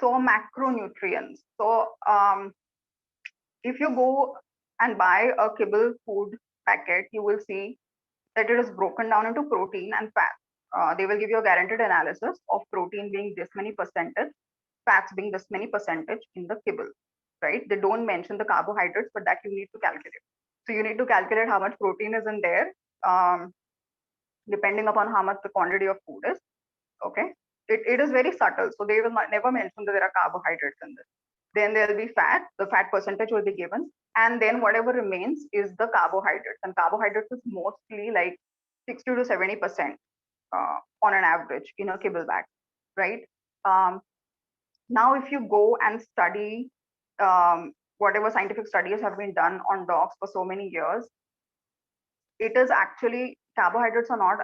So macronutrients. So if you go and buy a kibble food packet, you will see that it is broken down into protein and fat. They will give you a guaranteed analysis of protein being this many percentage, fats being this many percentage in the kibble, right? They don't mention the carbohydrates, but that you need to calculate. So you need to calculate how much protein is in there, depending upon how much the quantity of food is. Okay, it is very subtle. So they will never mention that there are carbohydrates in this. Then there will be fat. The fat percentage will be given, and then whatever remains is the carbohydrates. And carbohydrates is mostly like 60 to 70% on an average in a kibble bag, right? Now, if you go and study whatever scientific studies have been done on dogs for so many years, it is actually, carbohydrates are not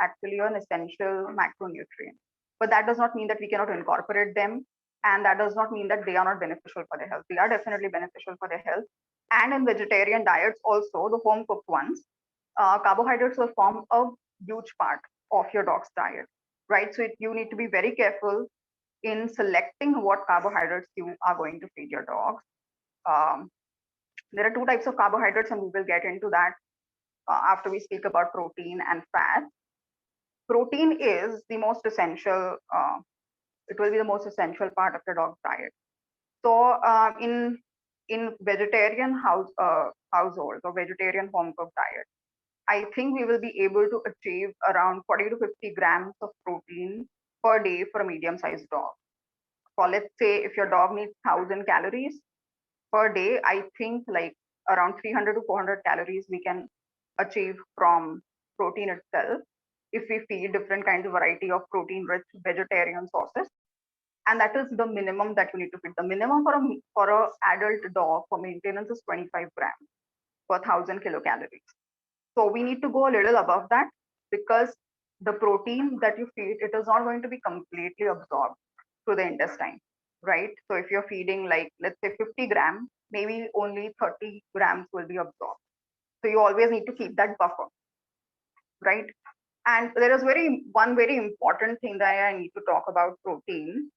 actually an essential macronutrient. But that does not mean that we cannot incorporate them. And that does not mean that they are not beneficial for the health. They are definitely beneficial for the health. And in vegetarian diets also, the home cooked ones, carbohydrates will form a huge part of your dog's diet, right? So you need to be very careful in selecting what carbohydrates you are going to feed your dogs. There are two types of carbohydrates, and we will get into that after we speak about protein and fat. Protein is the most essential, it will be the most essential part of your dog's diet. So in vegetarian households or vegetarian home cooked diet, I think we will be able to achieve around 40 to 50 grams of protein per day for a medium sized dog. So let's say if your dog needs 1,000 calories per day, I think like around 300 to 400 calories we can achieve from protein itself if we feed different kinds of variety of protein rich vegetarian sources. And that is the minimum that you need to feed. The minimum for a adult dog for maintenance is 25 grams per 1,000 kilocalories. So we need to go a little above that, because the protein that you feed, it is not going to be completely absorbed through the intestine, right? So if you're feeding like, let's say 50 grams, maybe only 30 grams will be absorbed. So you always need to keep that buffer, right? And there is one very important thing that I need to talk about protein.